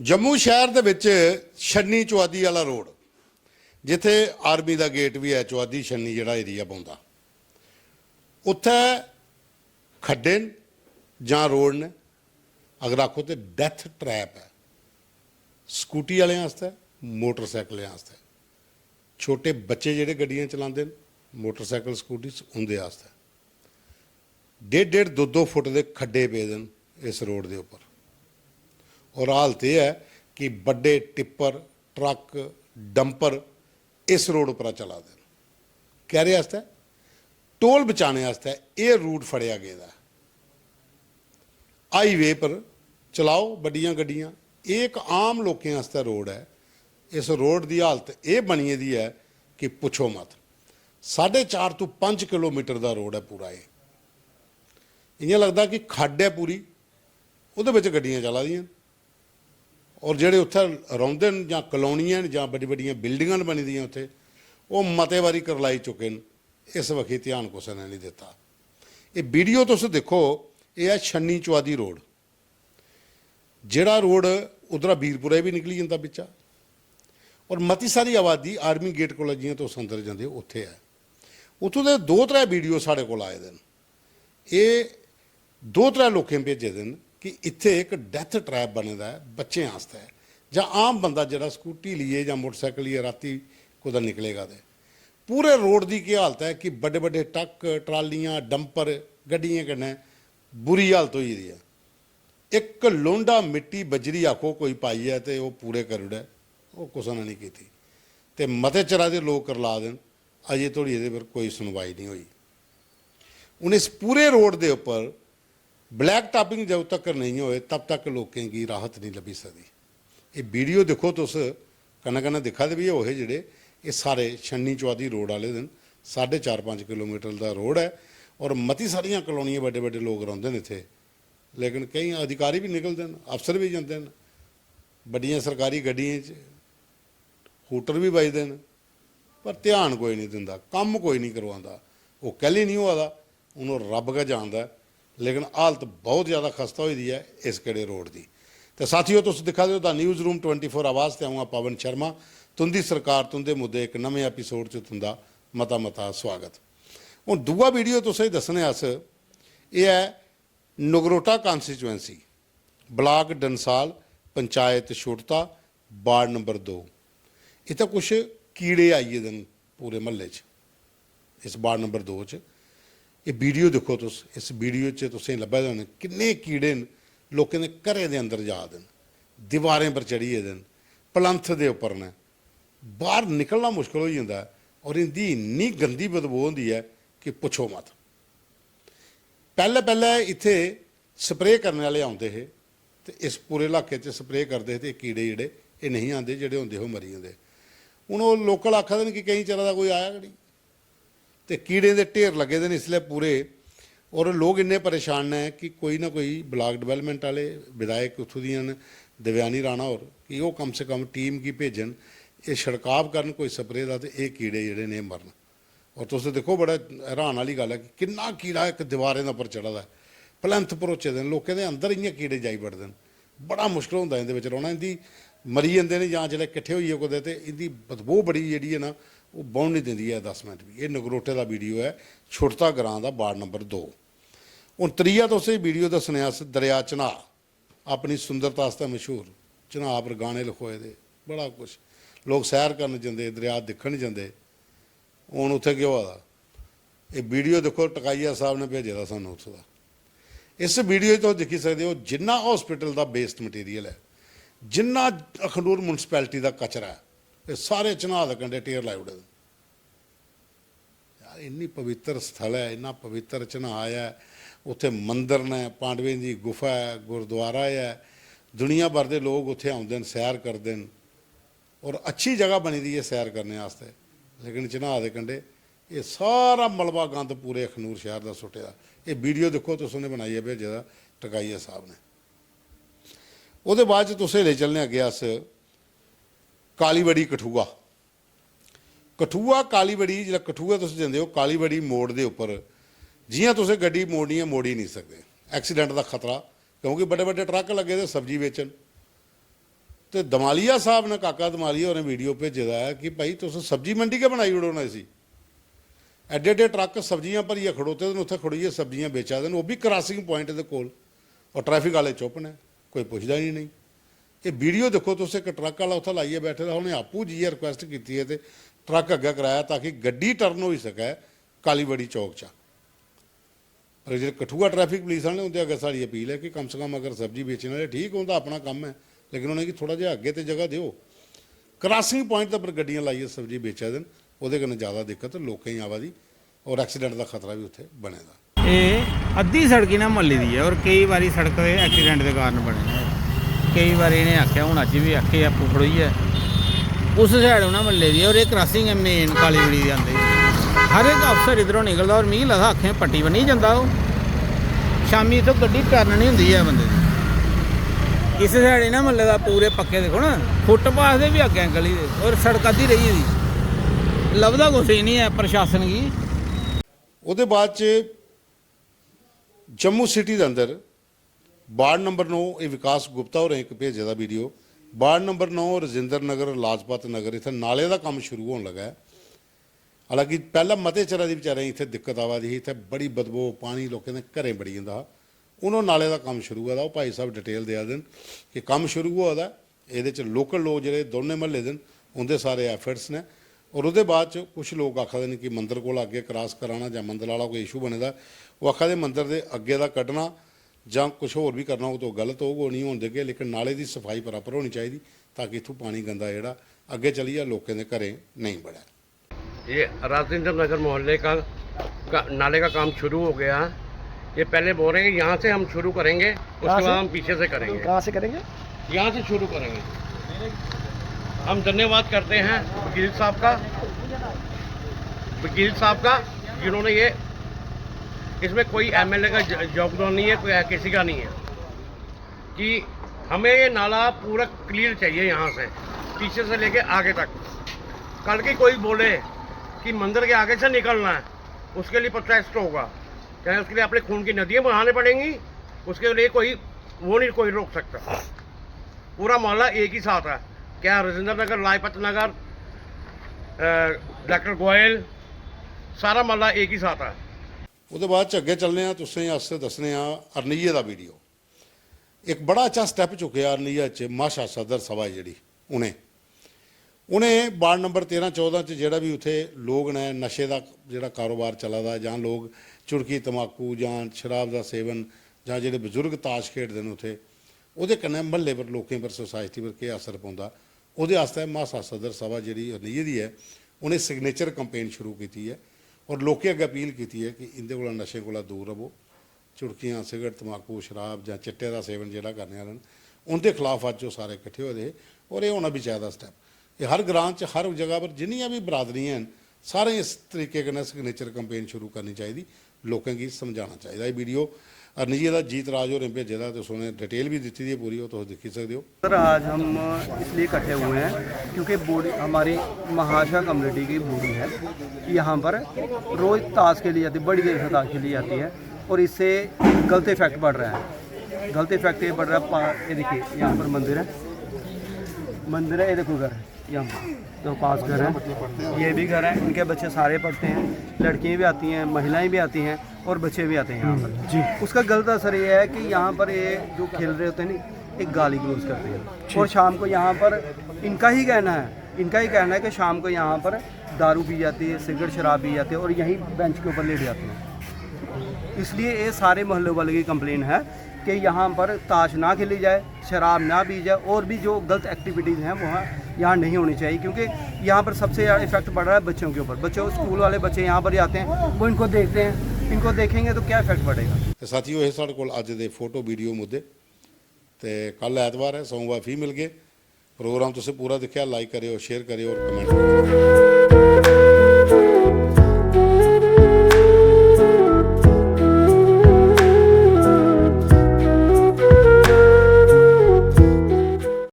जम्मू शहर ਦੇ ਵਿੱਚ ਛੰਨੀ ਚੌਆਦੀ ਵਾਲਾ ਰੋਡ ਜਿੱਥੇ ਆਰਮੀ ਦਾ ਗੇਟ ਵੀ ਹੈ ਚੌਆਦੀ ਛੰਨੀ ਜਿਹੜਾ ਏਰੀਆ ਪਾਉਂਦਾ ਉੱਥੇ ਖੱਡੇ ਜਾਂ ਰੋਡ ਨੇ ਅਗਰ ਆਖੋ ਤੇ ਡੈਥ ਟ੍ਰੈਪ ਹੈ ਸਕੂਟੀ ਵਾਲਿਆਂ ਵਾਸਤੇ ਮੋਟਰਸਾਈਕਲਾਂ ਵਾਸਤੇ ਛੋਟੇ ਬੱਚੇ ਜਿਹੜੇ ਗੱਡੀਆਂ ਚਲਾਉਂਦੇ ਨੇ ਮੋਟਰਸਾਈਕਲ ਸਕੂਟੀ ਉਹਦੇ ਵਾਸਤੇ 1.5 2 ਫੁੱਟ ਦੇ ਖੱਡੇ ਪਏ ਨੇ ਇਸ ਰੋਡ ਦੇ ਉੱਪਰ और हालत यह है कि बड़े टिप्पर ट्रक डंपर इस रोड पर चला दें कह रहे आस्ते टोल बचाने आस्ते ये रूट फड़िया गया हाईवे पर चलाओ बड़ियां गड्डियां एक आम लोगों वास्ते रोड है इस रोड की हालत ये बनी दी है कि पुछो मत 4.5 तो 5 किलोमीटर का रोड है पूरा ये इं लगता कि खड्ड है पूरी वो गड्डियां चला दियां और जोड़े उत्थे रौंदे न जां कलोनियां जां बड़ी बड़ियां बिल्डिंगां बनी दियां उत्थे वो मते वारी करलाई चुके हैं इस वक्त ध्यान कुसै ने नहीं दिता ये वीडियो तुस देखो ये है छन्नी चौआदी रोड जिहड़ा रोड उधरा बीरपुरा भी निकली जाता बिचा और मती सारी आबादी आर्मी गेट कोल जियां तुस अंदर जांदे उत्थे है उत्थों दे 2-3 वीडियो साढ़े कोल आए दे ये 2-3 लोकें भेजे दे कि इत्थे एक डैथ ट्रैप बने दा है बच्चों वास्ते जां आम बंदा जिहड़ा स्कूटी लिए जां मोटरसाइकिल लिए राती कुदै निकलेगा तो पूरे रोड की क्या हालत है कि बड़े बड़े ट्रक ट्रालियां डंपर गड्डियां कन्नै बुरी हालत होई दी है एक लोंडा मिट्टी बजरी आखो कोई पाई है तो वह पूरे कर उड़े वो कुछ ने नहीं की तो मते चरा के लोग करला देन अजे थोड़ी ये पर कोई सुनवाई नहीं हुई हूँ इस पूरे रोड के उपर ब्लैक टॉपिंग जब तक नहीं होए तब तक लोगों की राहत नहीं लभी सकती ये वीडियो देखो तुस कन्नै कन्नै दिखा दे भी है जोड़े ये सारे छन्नी चौआदी रोड वाले दिन 4.5-5 किलोमीटर का रोड है और मती सारिया कलोनियां बड़े बड़े लोग रहिंदे ने इत्थे लेकिन कई अधिकारी भी निकलते हैं अफसर भी जाते हैं बड़िया सरकारी गड्डियां हूटर भी बजते हैं पर ध्यान कोई नहीं दिंदा काम कोई नहीं करवाता वो कहली नहीं हुआ उन्होंने रब का जानता लेकिन हालत बहुत ज़्यादा खस्ता हुई है इस कड़े रोड की तो साथियों तुम दिखा दो द न्यूज़ रूम 24 आवाज़ से आऊँगा पवन शर्मा तुंदी सरकार तुंदे मुद्दे एक नवे एपीसोड च तुंदा मता मता स्वागत हूँ दूआ वीडियो तुसें दसने अस ये है नगरोटा कॉन्स्टिचुएंसी ब्लाक डंसाल पंचायत छुटता वार्ड नंबर 2 इतना कुछ कीड़े आइए दिन पूरे महल्ले इस वार्ड नंबर 2 च ये वीडियो देखो तुस इस वीडियो च तुसें लब्भा दे किन्ने कीड़े न लोकें दे घरें दे अंदर जा दे दीवारें पर चढ़िए दे पलंथ दे उपर ने बाहर निकलना मुश्किल हो जाता है और इनकी इन्नी गंदी बदबू होंदी है कि पुछो मत पहले पहले इत्थे स्प्रे करने वाले आउंदे हे ते इस पूरे इलाके च स्प्रे करते ते कीड़े जेड़े ये नहीं आते जेड़े होंदे हो मरी जाते हुण वो लोकल आखदे ने कि कई चरा दा कोई आया गड़ी तो कीड़े के ढेर लगे दे इसलिए पूरे और लोग इन्ने परेशान हैं कि कोई ना कोई ब्लाक डिवेलपमेंट वाले विधायक उत्थों दियां ने देवयानी राणा और कि वो कम से कम टीम की भेजन ये छिड़काव करन कोई स्प्रे का तो ये कीड़े जोड़े ने मरन और तुस देखो बड़ा हैरान वाली गल है कि किन्ना कीड़ा एक दीवारें उपर चढ़ा दा पलंथ भरोचे दे लोगों के अंदर इं कीड़े जाई बढ़ते हैं बड़ा मुश्किल होंदा इहदे विच रौहना इहदी मरी जाते हैं जां जिहड़े इकट्ठे होइए कुदै ते इहदी बदबू बड़ी जिहड़ी है ना वो बौन नहीं देंदी है 10 मिनट भी ये नगरोटे का वीडियो है छुटता ग्रां का वार्ड नंबर 2 हूँ त्रीया तुस वीडियो दसने अस दरिया चनाब अपनी सुंदरता आस्ते मशहूर चनाब पर गाने लिखोए दे बड़ा कुछ लोग सैर करन जांदे दरिया दिखण जांदे हुण उत्थे की होआ ये वीडियो देखो टकाइया साहब ने भेजे दा सानूं उत्थों दा इस वीडियो तुम देखी सकते हो जिन्ना हॉस्पिटल का वेस्ट मटीरियल है जिन्ना अखनूर मुनसिपैलिटी का कचरा है ये सारे चनाह के कंढे ढेर लाई उड़े यार इन्नी पवित्र स्थल है इन्ना पवित्र चनाह है उत्थे मंदिर ने पांडवें की गुफा है गुरुद्वारा है दुनिया भर के लोग उत्थे आउंदे न सैर करते हैं और अच्छी जगह बनी दी है सैर करने वास्ते लेकिन चनाह के कंढे ये सारा मलबा गंद पूरे अखनूर शहर का सुट्टे दा ये वीडियो देखो तुस उन्हें बनाई है भेजे दा टकाइया साहब ने वो बाद तुसें ले चलने अगे अस कालीबड़ी कठुआ कठुआ कालीबड़ी जो कठुआ तुम जाते हो कालीबड़ी मोड़ के उपर जियां तुसें गड्डी मोड़नी है मोड़ ही नहीं सकते एक्सीडेंट का खतरा क्योंकि बड़े बड़े ट्रक लगे दे सब्जी बेचन तो दमालिया साहब ने काका दमालिया होरें वीडियो भेजे दा है कि भाई तुस सब्जी मंडी के बनाई उड़ोना सी एडे एडे ट्रक सब्जियां भरिए खड़ोते दिन उत्थे खड़ोइए सब्जियां बेचा देन वो भी क्रॉसिंग पॉइंट दे कोल और ट्रैफिक वाले चुप ने कोई पुछदा ही नहीं ये वीडियो देखो तुस एक ट्रक वाला उत्थे लाइए बैठे दा उन्हें आपू जी रिक्वेस्ट की है तो ट्रक अग्गे कराया ताकि गड्डी टर्न हो सके कालीबड़ी चौक चा पर जो कठुआ ट्रैफिक पुलिस वाले उनके अगर साड़ी अपील है कि कम से कम अगर सब्जी बेचने वाले ठीक उनका अपना काम है लेकिन उन्हें कि थोड़ा जिहा अगे तो जगह दो क्रॉसिंग पॉइंट पर गड्डियां लाइए सब्जी बेचा देन ਉਹਦੇ कन्नै ज़्यादा दिक्कत लोकें की आवादी और एक्सीडेंट का खतरा भी उत्थे बनेगा। ये अद्धी सड़क ही ना मुहल्ले की है और कई बार सड़क के एक्सीडेंट के कारण बने हैं। कई बार इन्हें आख्या हूँ अज भी आखे आपू खड़ोई है उस साइड उन्हें मुहल्ले की और ये क्रॉसिंग है मेन कालीबड़ी की आती हर एक अफसर इधरों निकलता और मी लगता आखें पट्टी बनी जाता वो शामी इतों गड्डी टर्न नहीं होंगी है बंदे की इस साइड ना मुहल्ले का पूरे पक्के देखो ना फुटपाथ के भी अगे गली दे और सड़क अद्धी रही है लभदा कुछ ही नहीं है प्रशासन की। ਉਹਦੇ ਬਾਅਦ ਚ ਜੰਮੂ ਸਿਟੀ ਦੇ ਅੰਦਰ ਵਾਰਡ ਨੰਬਰ 9 ਇਹ ਵਿਕਾਸ ਗੁਪਤਾ ਹੋ ਇੱਕ ਭੇਜਿਆ ਦਾ ਵੀਡੀਓ ਵਾਰਡ ਨੰਬਰ 9 ਰਜਿੰਦਰ ਨਗਰ ਲਾਜਪਤ ਨਗਰ ਇੱਥੇ ਨਾਲੇ ਦਾ ਕੰਮ ਸ਼ੁਰੂ ਹੋਣ ਲੱਗਾ ਹੈ। ਹਾਲਾਂਕਿ ਪਹਿਲਾਂ ਮਤੇ ਚਿਰਾਂ ਦੀ ਵਿਚਾਰੇ ਇੱਥੇ ਦਿੱਕਤ ਆਵਾਦੀ ਸੀ ਇੱਥੇ ਬੜੀ ਬਦਬੂ ਪਾਣੀ ਲੋਕਾਂ ਦੇ ਘਰੇ ਬੜੀ ਜਾਂਦਾ ਉਹਨਾਂ ਨਾਲੇ ਦਾ ਕੰਮ ਸ਼ੁਰੂ ਹੋਇਆ ਉਹ ਭਾਈ ਸਾਹਿਬ ਡਿਟੇਲ ਦਿਆ ਦੇਣ ਕਿ ਕੰਮ ਸ਼ੁਰੂ ਹੋਇਆ ਇਹਦੇ ਚ ਲੋਕਲ ਲੋਕ ਜਿਹੜੇ ਦੋਨੇ ਮਹੱਲੇ ਦੇ ਉਹਦੇ ਸਾਰੇ ਐਫਰਟਸ ਨੇ और उसके बाद कुछ लोग आखते हैं कि मंदिर को अगे क्रॉस कराना या मंदिर वाला कोई इशू बने वो आखते मंदिर के अगे का कटना ਜਾਂ कुछ होर भी करना वो तो गलत होगा नहीं होने देंगे लेकिन नाले की सफाई प्रॉपर होनी चाहिए ताकि इतों पानी गंदा जोड़ा अगे चली जाए लोगों के घरें नहीं बढ़े। ये राजेंद्र नगर मोहल्ले का नाले का काम शुरू हो गया ये पहले बोल रहे हैं यहाँ से हम शुरू करेंगे उसके बाद हम पीछे से करेंगे। कहाँ से करेंगे? यहाँ से शुरू करेंगे। हम धन्यवाद करते हैं वकील साहब का जिन्होंने ये इसमें कोई एमएलए का योगदान नहीं है कोई किसी का नहीं है कि हमें ये नाला पूरा क्लियर चाहिए यहाँ से पीछे से लेके आगे तक। कल की कोई बोले कि मंदिर के आगे से निकलना है उसके लिए प्रोटेस्ट होगा चाहे उसके लिए अपने खून की नदियाँ बनाने पड़ेंगी उसके लिए कोई वो नहीं कोई रोक सकता। पूरा मोहल्ला एक ही साथ है क्या राजेंद्र नगर लाजपत नगर डॉक्टर गोयल सारा मोहल्ला एक ही साथ है। उसके बाद अगे चलने तुसें आस्ते दसने अरनीए का वीडियो एक बड़ा अच्छा स्टैप चुकया अरनीया च माशा सदर सभा जी उन्हें वार्ड नंबर 13-14 च जोड़ा भी उत्थे लोग ने नशे का जोड़ा कारोबार चला दा जां लोग चुड़की तंबाकू जां शराब का सेवन जां जेडे बजुर्ग ताश खेडदे ने उत्थे ਉਹਦੇ कन्नै महल्ले पर लोगों पर सोसाइटी पर क्या असर पाउंदा ਉਹਦੇ वास्ते मासा सदर सभा जी अरनीए की है उन्हें सिग्नेचर कंपेन शुरू की है और लोगों अगे अपील की है कि इंदे कोला नशे कोला दूर रवो चुड़कियां सिगरट तंबाकू शराब जां चिट्टे का सेवन जोड़ा करने वाले उनके खिलाफ अज सारे इकट्ठे होए और ये होना भी चाहिए स्टैप। ये हर ग्रां च हर जगह पर जिन्नियां भी बरादरियां हैं सारे इस तरीके कन्नै सिग्नेचर कंपेन शुरू करनी चाहिए लोगों की समझाना चाहिए। ये वीडियो अरनीए का जीत राज होरें भेजे दा तो उन्हें डिटेल भी दी है पूरी वो तुम देखी सकते हो। सर आज हम इसलिए इकट्ठे हुए हैं क्योंकि बॉडी हमारी महाशा कम्युनिटी की बॉडी है यहाँ पर रोज़ ताश के लिए आती है बड़ी देर से ताश के लिए आती है और इससे गलत इफेक्ट बढ़ रहा है। गलत इफेक्ट ये बढ़ रहा है ये देखिए यहाँ पर मंदिर है ये देखो घर है यहाँ पर तो 5 घर हैं ये भी घर है इनके बच्चे सारे पढ़ते हैं लड़कियाँ भी आती हैं महिलाएं भी आती हैं और बच्चे भी आते हैं यहाँ पर जी। उसका गलत असर ये है कि यहाँ पर ये जो खेल रहे होते हैं ना एक गाली गलौज करते हैं और शाम को यहाँ पर इनका ही कहना है कि शाम को यहाँ पर दारू पी जाती है सिगरेट शराब पी जाती है और यहीं बेंच के ऊपर लेट जाते हैं। इसलिए ये सारे मोहल्ले वाले की कंप्लेन है कि यहाँ पर ताश ना खेली जाए शराब ना पी जाए और भी जो गलत एक्टिविटीज़ हैं वहाँ यहाँ नहीं होनी चाहिए क्योंकि यहाँ पर सबसे ज़्यादा इफेक्ट पड़ रहा है बच्चों के ऊपर। बच्चों स्कूल वाले बच्चे यहाँ पर आते हैं वो इनको देखते हैं इनको देखेंगे तो क्या इफेक्ट पड़ेगा। साथियों ये साढ़े कोल अज दे फोटो वीडियो मुद्दे ते कल ऐतवार है सोमवार फ्री मिल गए प्रोग्राम तुसें पूरा दिखा लाइक करियो शेयर करियो और कमेंट करियो।